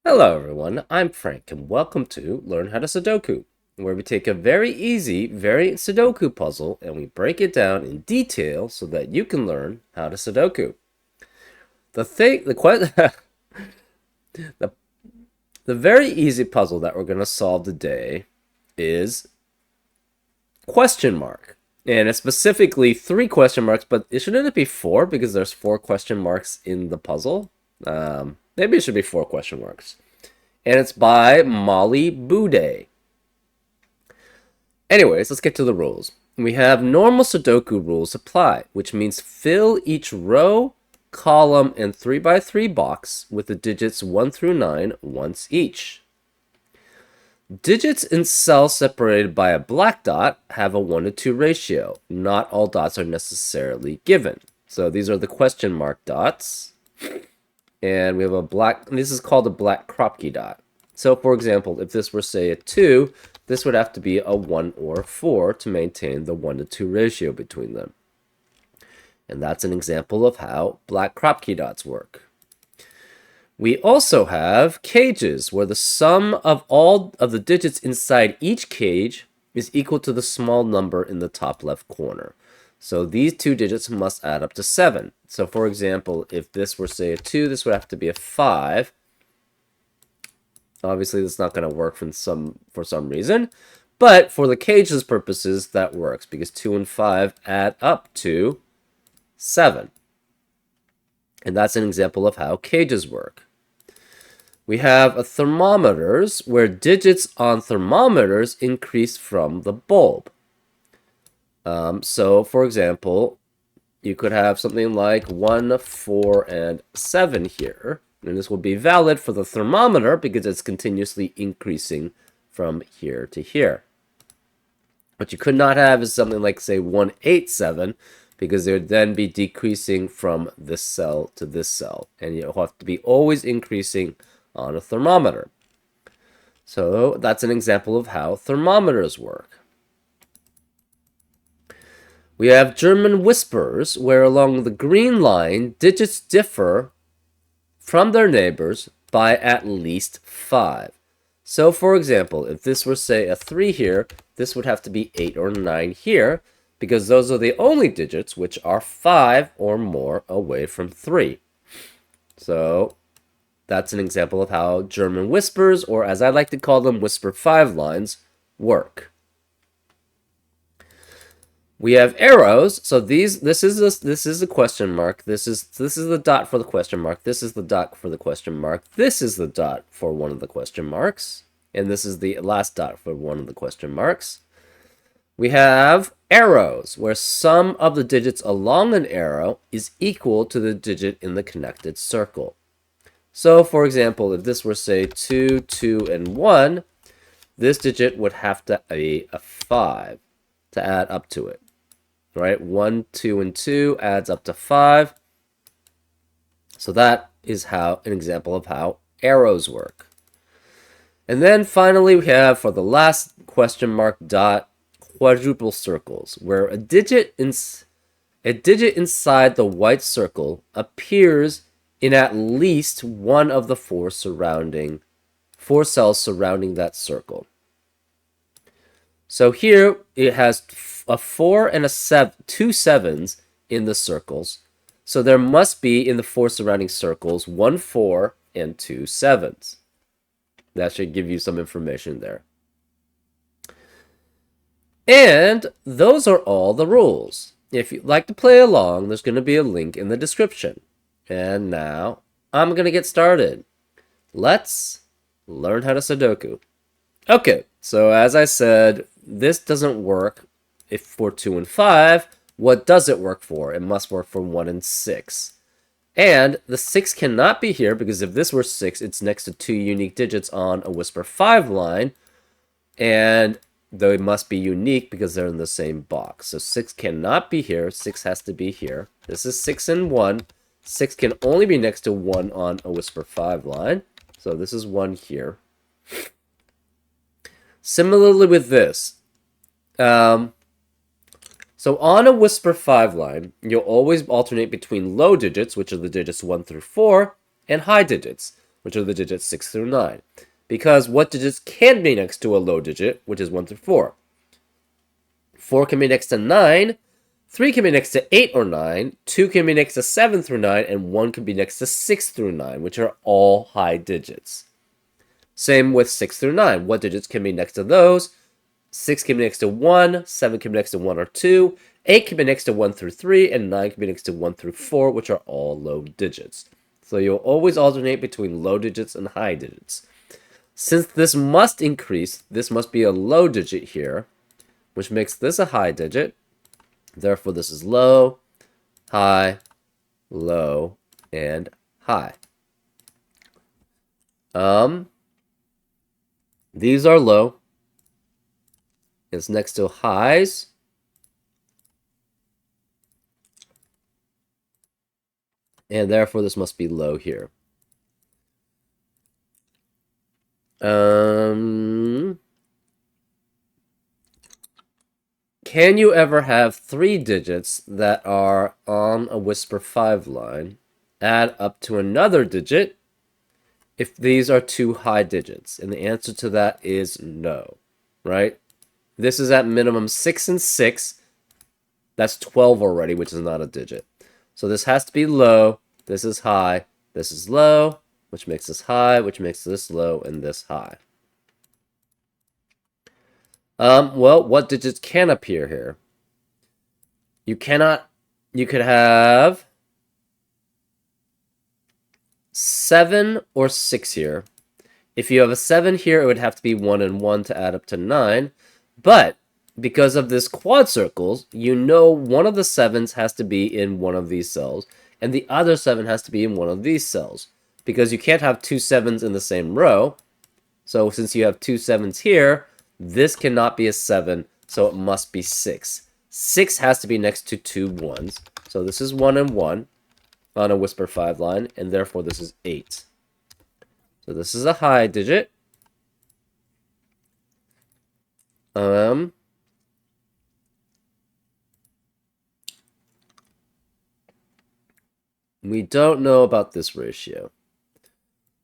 Hello everyone, I'm Frank and welcome to Learn How to Sudoku, where we take a very easy variant Sudoku puzzle and we break it down in detail so that you can learn how to Sudoku. The the, the very easy puzzle that we're going to solve today is question mark. And it's specifically 3 question marks, but shouldn't it be 4 because there's 4 question marks in the puzzle? Maybe it should be 4 question marks. And it's by Molly Boudet. Anyways, let's get to the rules. We have normal Sudoku rules apply, which means fill each row, column, and 3x3 box with the digits 1 through 9 once each. Digits in cells separated by a black dot have a 1 to 2 ratio. Not all dots are necessarily given. So these are the question mark dots. And we have a black, this is called a black Kropke dot. So for example, if this were say a 2, this would have to be a 1 or a 4 to maintain the 1 to 2 ratio between them. And that's an example of how black Kropke dots work. We also have cages, where the sum of all of the digits inside each cage is equal to the small number in the top left corner. So these 2 digits must add up to 7. So for example, if this were say a 2, this would have to be a 5. Obviously, that's not going to work for some reason. But for the cages purposes, that works because 2 and 5 add up to 7. And that's an example of how cages work. We have a thermometers where digits on thermometers increase from the bulb. So, for example, you could have something like 1, 4, and 7 here. And this will be valid for the thermometer because it's continuously increasing from here to here. What you could not have is something like, say, 187, because it would then be decreasing from this cell to this cell. And you'll have to be always increasing on a thermometer. So that's an example of how thermometers work. We have German whispers, where along the green line, digits differ from their neighbors by at least 5. So for example, if this were say a 3 here, this would have to be 8 or 9 here, because those are the only digits which are 5 or more away from 3. So that's an example of how German whispers, or as I like to call them, whisper 5 lines, work. We have arrows, so this is a question mark. This is the dot for the question mark. This is the dot for the question mark. This is the dot for one of the question marks, and this is the last dot for one of the question marks. We have arrows, where sum of the digits along an arrow is equal to the digit in the connected circle. So, for example, if this were say 2, 2, and 1, this digit would have to be a 5 to add up to it. Right? 1, 2, and 2 adds up to 5. So that is how an example of how arrows work. And then finally we have, for the last question mark dot, quadruple circles, where a digit inside the white circle appears in at least one of the 4 cells surrounding that circle. So here it has a 4 and a 7, 2 7s in the circles. So there must be in the 4 surrounding circles 1 4 and 2 7s. That should give you some information there. And those are all the rules. If you'd like to play along, there's going to be a link in the description. And now I'm going to get started. Let's learn how to Sudoku. Okay, so as I said, this doesn't work if for 2 and 5. What does it work for? It must work for 1 and 6. And the 6 cannot be here because if this were 6, it's next to 2 unique digits on a whisper 5 line. And they must be unique because they're in the same box. So 6 cannot be here. 6 has to be here. This is 6 and 1. 6 can only be next to 1 on a whisper 5 line. So this is 1 here. Similarly with this, so on a whisper 5 line, you'll always alternate between low digits, which are the digits 1 through 4, and high digits, which are the digits 6 through 9. Because what digits can be next to a low digit, which is 1 through 4? 4 can be next to 9, 3 can be next to 8 or 9, 2 can be next to 7 through 9, and 1 can be next to 6 through 9, which are all high digits. Same with 6 through 9. What digits can be next to those? 6 can be next to 1, 7 can be next to 1 or 2, 8 can be next to 1 through 3, and 9 can be next to 1 through 4, which are all low digits. So you'll always alternate between low digits and high digits. Since this must increase, this must be a low digit here, which makes this a high digit. Therefore, this is low, high, low, and high. These are low. It's next to highs. And therefore, this must be low here. Can you ever have 3 digits that are on a Whisper 5 line add up to another digit if these are 2 high digits? And the answer to that is no, right? This is at minimum 6 and 6. That's 12 already, which is not a digit. So this has to be low, this is high, this is low, which makes this high, which makes this low, and this high. Well, what digits can appear here? You could have 7 or 6 here. If you have a 7 here, it would have to be 1 and 1 to add up to 9. But because of this quad circles, you know one of the 7s has to be in one of these cells, and the other 7 has to be in one of these cells. Because you can't have 2 7s in the same row. So since you have 2 7s here, this cannot be a 7, so it must be 6. 6 has to be next to 2 1s. So this is 1 and 1 on a Whisper 5 line, and therefore this is 8. So this is a high digit. We don't know about this ratio.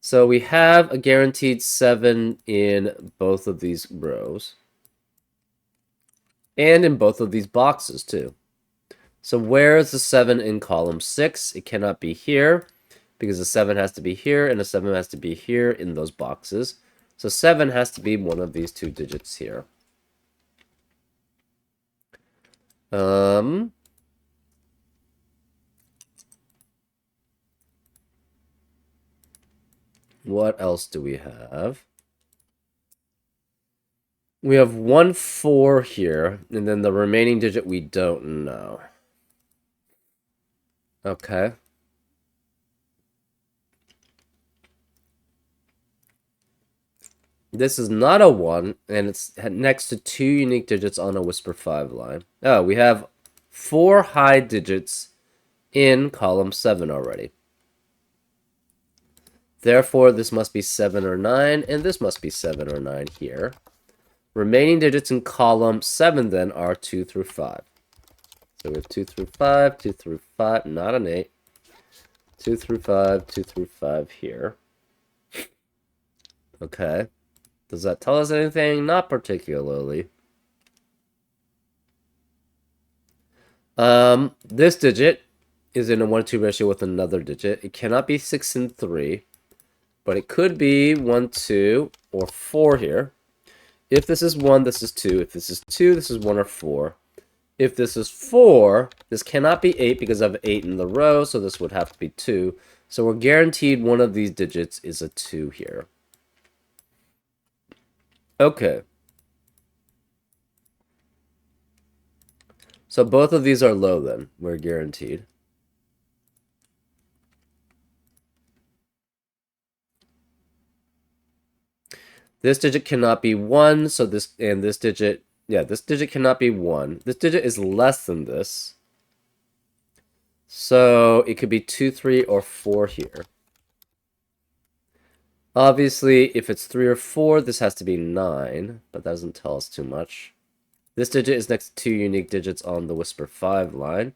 So we have a guaranteed 7 in both of these rows. And in both of these boxes, too. So where is the 7 in column 6? It cannot be here, because the 7 has to be here, and the 7 has to be here in those boxes. So 7 has to be one of these 2 digits here. What else do we have? We have 1 4 here, and then the remaining digit we don't know. Okay. This is not a 1, and it's next to 2 unique digits on a Whisper 5 line. Oh, we have 4 high digits in column 7 already. Therefore, this must be 7 or 9, and this must be 7 or 9 here. Remaining digits in column 7, then, are 2 through 5. So we have 2 through 5, 2 through 5, not an 8. 2 through 5, 2 through 5 here. Okay. Does that tell us anything? Not particularly. This digit is in a 1-2 ratio with another digit. It cannot be 6 and 3, but it could be 1, 2, or 4 here. If this is 1, this is 2. If this is 2, this is 1 or 4. If this is 4, this cannot be 8 because I have 8 in the row, so this would have to be 2. So we're guaranteed one of these digits is a 2 here. Okay. So both of these are low then. We're guaranteed. This digit cannot be 1, so this digit, yeah, this digit cannot be 1. This digit is less than this. So it could be 2, 3, or 4 here. Obviously, if it's 3 or 4, this has to be 9, but that doesn't tell us too much. This digit is next to 2 unique digits on the Whisper 5 line.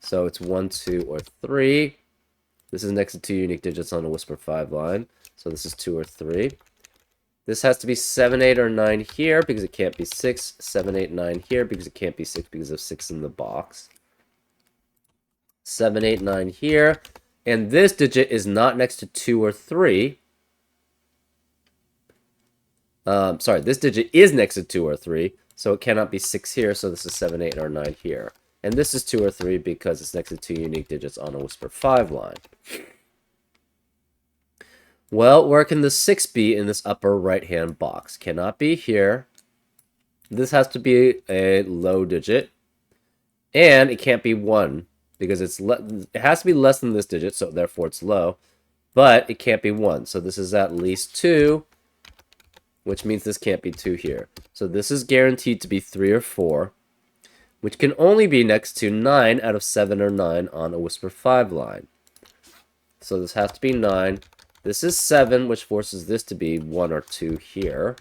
So it's 1, 2, or 3. This is next to 2 unique digits on a whisper 5 line. So this is 2 or 3. This has to be 7, 8, or 9 here because it can't be 6. 7, 8, 9 here because it can't be 6 because of 6 in the box. 7, 8, 9 here. And this digit is not next to 2 or 3. Sorry, this digit is next to 2 or 3, so it cannot be 6 here, so this is 7, 8, or 9 here. And this is 2 or 3 because it's next to 2 unique digits on a whisper 5 line. Well, where can the 6 be in this upper right-hand box? Cannot be here. This has to be a low digit. And it can't be 1 because it has to be less than this digit, so therefore it's low. But it can't be 1, so this is at least 2, which means this can't be 2 here. So this is guaranteed to be 3 or 4, which can only be next to 9 out of 7 or 9 on a whisper 5 line. So this has to be 9. This is 7, which forces this to be 1 or 2 here.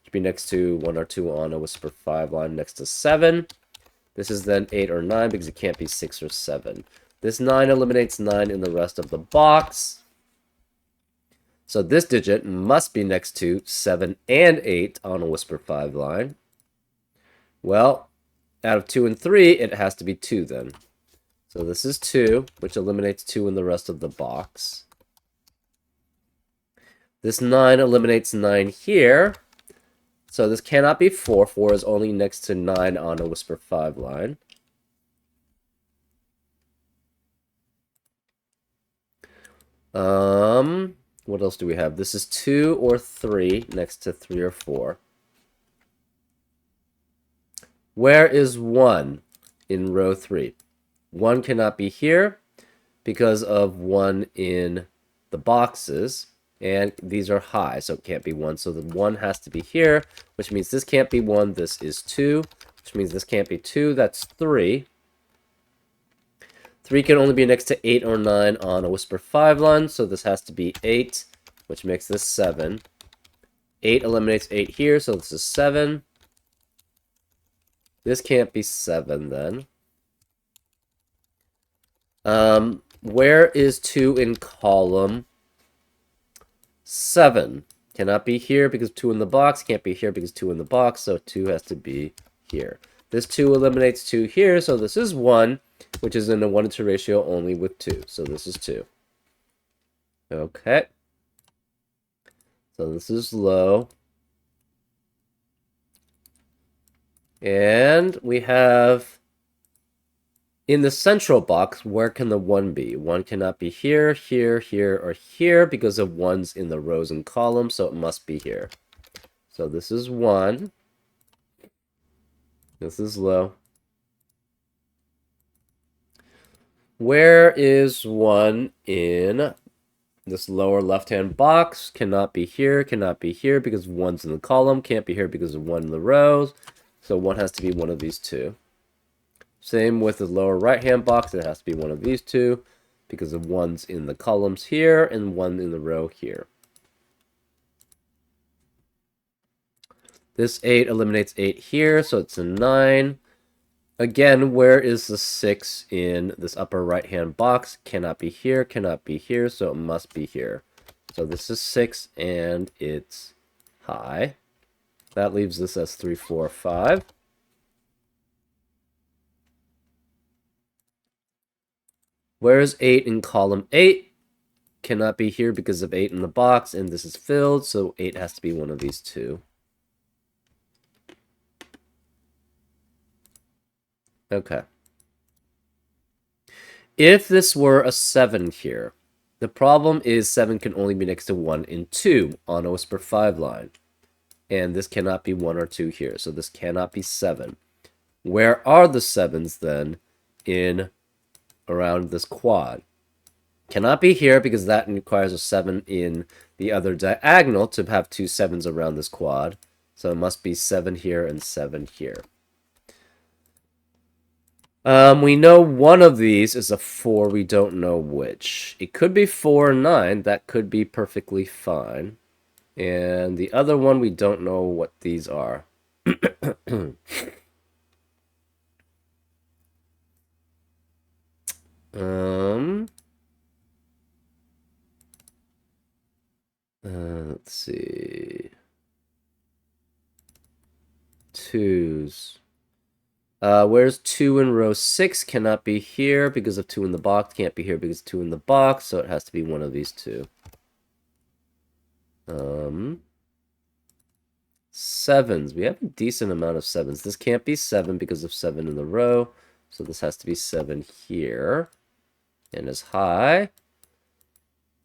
To be next to 1 or 2 on a whisper 5 line next to 7. This is then 8 or 9 because it can't be 6 or 7. This 9 eliminates 9 in the rest of the box. So this digit must be next to 7 and 8 on a whisper 5 line. Well, out of 2 and 3, it has to be 2 then. So this is 2, which eliminates 2 in the rest of the box. This 9 eliminates 9 here. So this cannot be 4. 4 is only next to 9 on a whisper 5 line. What else do we have? This is 2 or 3 next to 3 or 4. Where is 1 in row 3? 1 cannot be here because of 1 in the boxes. And these are high, so it can't be 1. So the 1 has to be here, which means this can't be 1. This is 2, which means this can't be 2. That's 3. 3 can only be next to 8 or 9 on a whisper 5 line, so this has to be 8, which makes this 7. 8 eliminates 8 here, so this is 7. This can't be 7 then. Where is 2 in column 7? Cannot be here because 2 in the box. Can't be here because 2 in the box, so 2 has to be here. This 2 eliminates 2 here, so this is 1, which is in a 1-to ratio only with 2. So this is 2. Okay. So this is low. And we have, in the central box, where can the 1 be? 1 cannot be here, here, here, or here because of 1's in the rows and columns, so it must be here. So this is 1. This is low. Where is 1 in this lower left-hand box? Cannot be here because 1's in the column. Can't be here because of 1 in the rows. So 1 has to be one of these two. Same with the lower right-hand box. It has to be one of these two because of 1's in the columns here and 1 in the row here. This 8 eliminates 8 here, so it's a 9. Again, where is the 6 in this upper right-hand box? Cannot be here, so it must be here. So this is 6, and it's high. That leaves this as 3, 4, 5. Where is 8 in column 8? Cannot be here because of 8 in the box, and this is filled, so 8 has to be one of these two. Okay. If this were a 7 here, the problem is 7 can only be next to 1 and 2 on a whisper 5 line. And this cannot be 1 or 2 here, so this cannot be 7. Where are the 7s then in around this quad? Cannot be here because that requires a 7 in the other diagonal to have two 7s around this quad. So it must be 7 here and 7 here. We know one of these is a 4. We don't know which. It could be 4 or 9. That could be perfectly fine. And the other one, we don't know what these are. Let's see. Twos. Where's 2 in row 6? Cannot be here because of 2 in the box. Can't be here because 2 in the box, so it has to be one of these two. Sevens. We have a decent amount of sevens. This can't be 7 because of 7 in the row, so this has to be 7 here. And as high.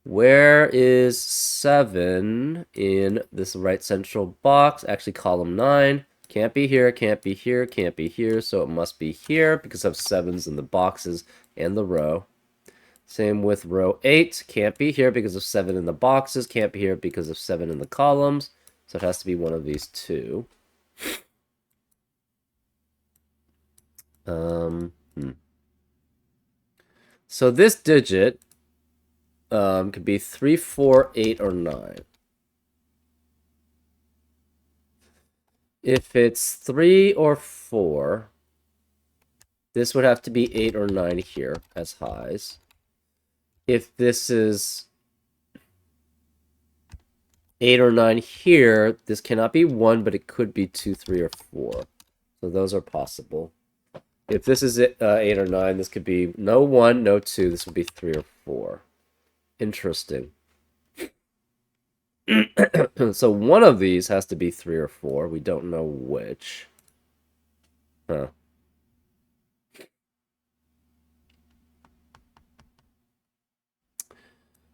Where is 7 in this right central box? Actually, column 9. Can't be here, can't be here, can't be here, so it must be here because of 7s in the boxes and the row. Same with row 8. Can't be here because of 7 in the boxes, can't be here because of 7 in the columns, so it has to be one of these two. So this digit could be 3, 4, 8, or 9. If it's 3 or 4, this would have to be 8 or 9 here as highs. If this is 8 or 9 here, this cannot be 1, but it could be 2, 3, or 4. So those are possible. If this is 8 or 9, this could be no 1, no 2. This would be 3 or 4. Interesting. So one of these has to be 3 or 4. We don't know which. Huh.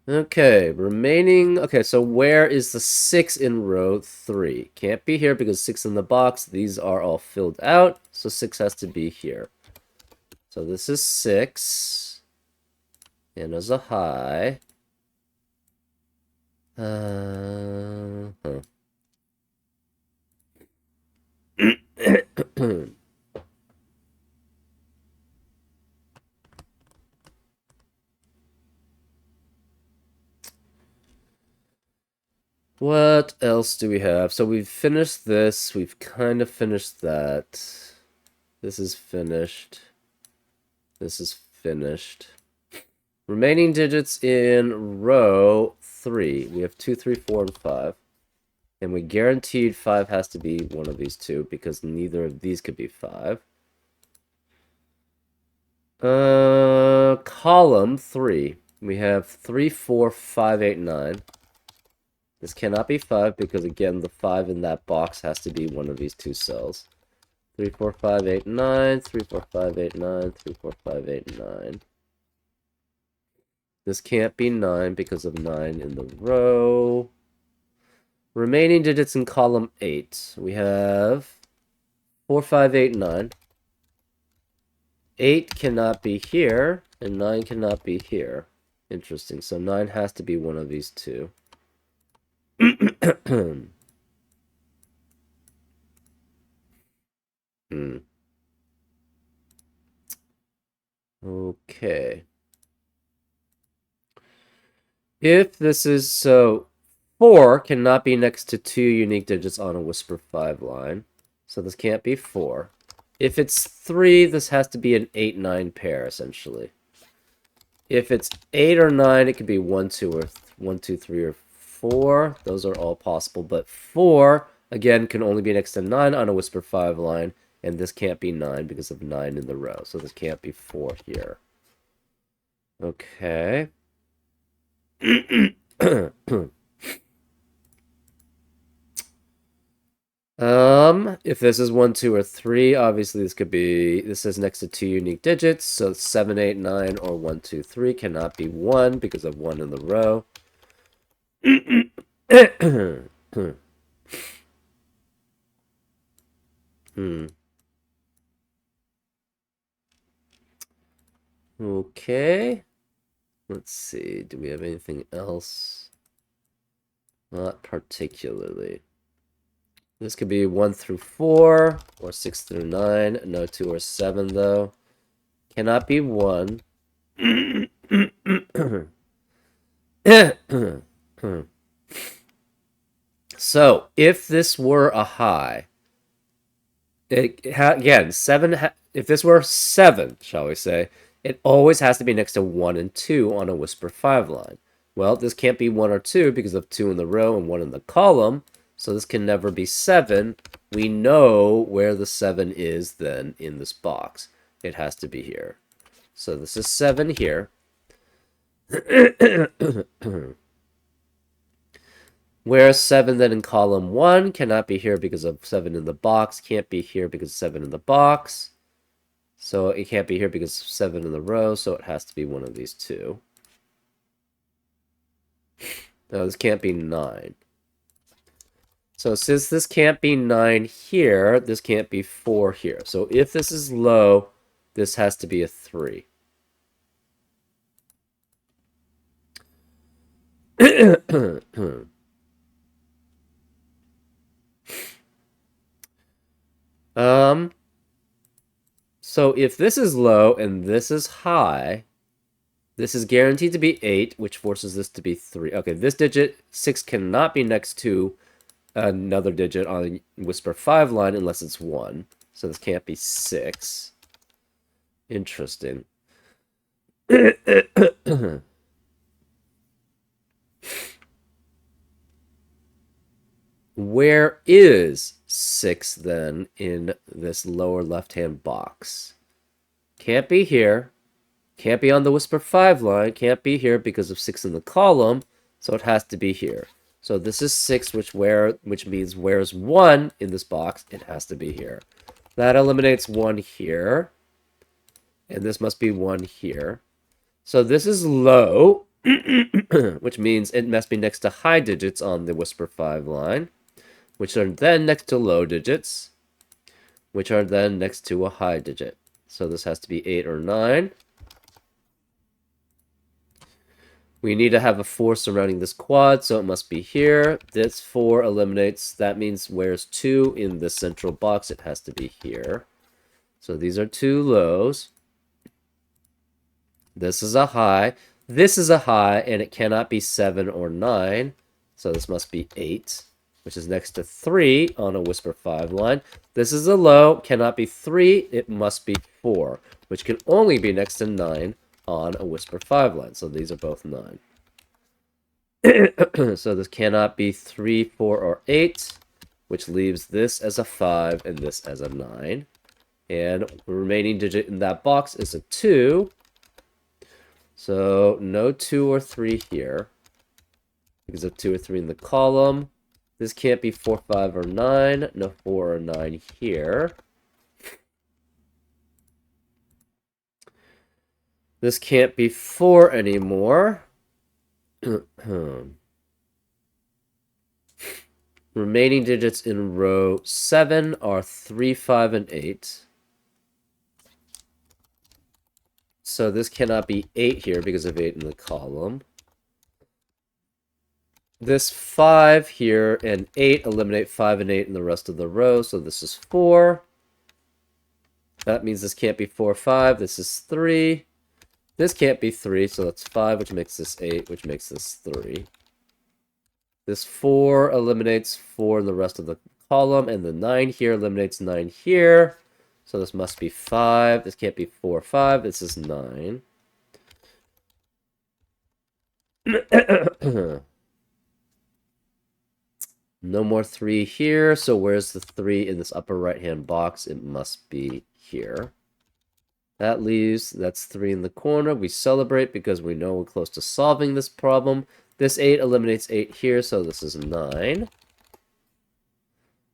Okay, remaining... Okay, so where is the 6 in row 3? Can't be here because 6 in the box. These are all filled out, so 6 has to be here. So this is 6. And as a high... What else do we have? So we've finished this. We've kind of finished that. This is finished. This is finished. Remaining digits in row 3. We have 2, 3, 4, and 5. And we guaranteed 5 has to be one of these two because neither of these could be 5. Column 3. We have 3, 4, 5, 8, 9. This cannot be 5 because, again, the 5 in that box has to be one of these two cells. 3, 4, 5, 8, 9. 3, 4, 5, 8, 9. 3, 4, 5, 8, 9. This can't be 9 because of 9 in the row. Remaining digits in column 8. We have 4, 5, 8, 9. 8 cannot be here, and 9 cannot be here. Interesting. So 9 has to be one of these two. Okay. If this is so, 4 cannot be next to 2 unique digits on a Whisper 5 line. So this can't be 4. If it's 3, this has to be an 8-9 pair, essentially. If it's 8 or 9, it could be 1, 2, or 1, 2, 3, or 4. Those are all possible. But 4, again, can only be next to 9 on a Whisper 5 line. And this can't be 9 because of 9 in the row. So this can't be 4 here. Okay. If this is 1, 2, or 3, obviously this is next to 2 unique digits, so 7, 8, 9, or 1, 2, 3 cannot be 1 because of 1 in the row. Okay. Let's see, do we have anything else? Not particularly. This could be 1 through 4, or 6 through 9. No 2 or 7, though. Cannot be 1. So, if this were a high, again, 7, if this were 7, shall we say, it always has to be next to 1 and 2 on a Whisper 5 line. Well, this can't be 1 or 2 because of 2 in the row and 1 in the column. So this can never be 7. We know where the 7 is then in this box. It has to be here. So this is 7 here. Whereas 7 then in column 1 cannot be here because of 7 in the box, can't be here because 7 in the box. So it can't be here because 7 in the row, so it has to be one of these two. No, this can't be 9. So since this can't be 9 here, this can't be 4 here. So if this is low, this has to be a 3. So if this is low and this is high, this is guaranteed to be 8, which forces this to be 3. Okay, this digit, 6, cannot be next to another digit on Whisper 5 line unless it's 1. So this can't be 6. Interesting. Where is 6 then in this lower left-hand box? Can't be here. Can't be on the Whisper 5 line. Can't be here because of 6 in the column. So it has to be here. So this is 6, which means where's 1 in this box? It has to be here. That eliminates 1 here. And this must be 1 here. So this is low, which means it must be next to high digits on the Whisper 5 line, which are then next to low digits, which are then next to a high digit. So this has to be 8 or 9. We need to have a 4 surrounding this quad, so it must be here. This 4 eliminates, that means where's 2 in the central box? It has to be here. So these are 2 lows. This is a high. This is a high, and it cannot be 7 or 9. So this must be 8, which is next to 3 on a Whisper 5 line. This is a low, cannot be 3. It must be 4, which can only be next to 9 on a Whisper 5 line. So these are both 9. So this cannot be 3, 4, or 8, which leaves this as a 5 and this as a 9. And the remaining digit in that box is a 2. So no 2 or 3 here because of 2 or 3 in the column. This can't be 4, 5, or 9. No 4 or 9 here. This can't be 4 anymore. Remaining digits in row 7 are 3, 5, and 8. So this cannot be 8 here because of 8 in the column. This 5 here and 8 eliminate 5 and 8 in the rest of the row, so this is 4. That means this can't be 4, 5. This is 3. This can't be 3, so that's 5, which makes this 8, which makes this 3. This 4 eliminates 4 in the rest of the column, and the 9 here eliminates 9 here. So this must be 5. This can't be 4, 5. This is 9. No more 3 here. So where's the 3 in this upper right-hand box? It must be here. That leaves, that's 3 in the corner. We celebrate because we know we're close to solving this problem. This 8 eliminates 8 here, so this is 9.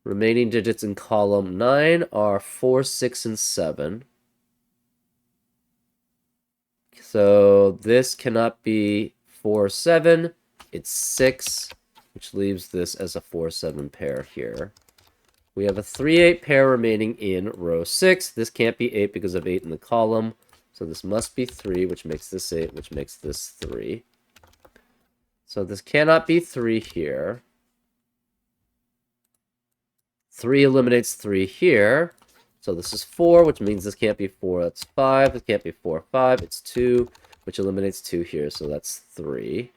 Remaining digits in column 9 are 4, 6, and 7. So this cannot be 4, 7. It's 6, which leaves this as a 4, 7 pair here. We have a 3, 8 pair remaining in row 6. This can't be 8 because of 8 in the column. So this must be 3, which makes this 8, which makes this 3. So this cannot be 3 here. 3 eliminates 3 here. So this is 4, which means this can't be 4. That's 5. This can't be 4, 5. It's 2, which eliminates 2 here. So that's 3.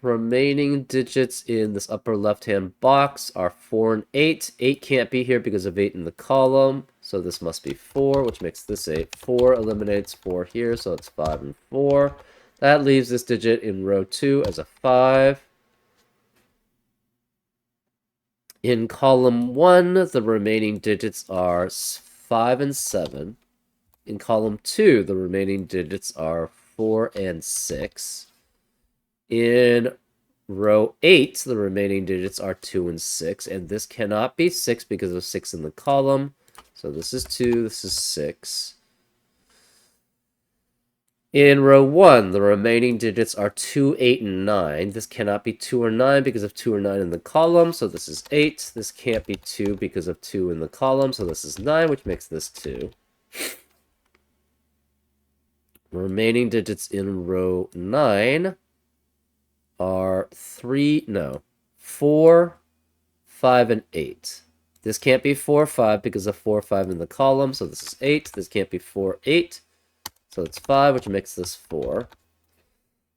Remaining digits in this upper left-hand box are 4 and 8. 8 can't be here because of 8 in the column. So this must be 4, which makes this 8. 4 eliminates 4 here, so it's 5 and 4. That leaves this digit in row 2 as a 5. In column 1, the remaining digits are 5 and 7. In column 2, the remaining digits are 4 and 6. In row 8, the remaining digits are 2 and 6, and this cannot be 6 because of 6 in the column. So this is 2, this is 6. In row 1, the remaining digits are 2, 8, and 9. This cannot be 2 or 9 because of 2 or 9 in the column, so this is 8. This can't be 2 because of 2 in the column, so this is 9, which makes this 2. Remaining digits in row 9 are 4, 5, and 8. This can't be 4, 5 because of 4, 5 in the column, so this is 8. This can't be 4, 8. So it's 5, which makes this 4.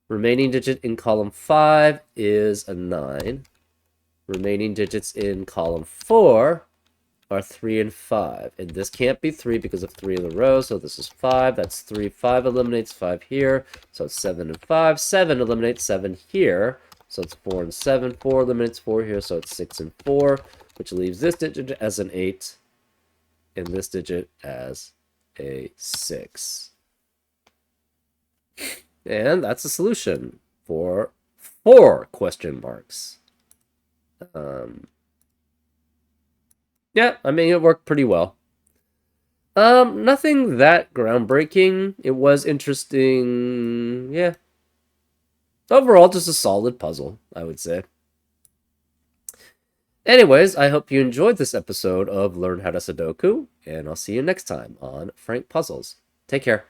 Remaining digit in column 5 is a 9. Remaining digits in column 4 are 3 and 5. And this can't be 3 because of 3 in the row, so this is 5. That's 3. 5 eliminates 5 here, so it's 7 and 5. 7 eliminates 7 here, so it's 4 and 7. 4 eliminates 4 here, so it's 6 and 4, which leaves this digit as an 8 and this digit as a 6. And that's the solution for 4 question marks. Yeah, I mean, it worked pretty well. Nothing that groundbreaking. It was interesting. Yeah. Overall, just a solid puzzle, I would say. Anyways, I hope you enjoyed this episode of Learn How to Sudoku, and I'll see you next time on Frank Puzzles. Take care.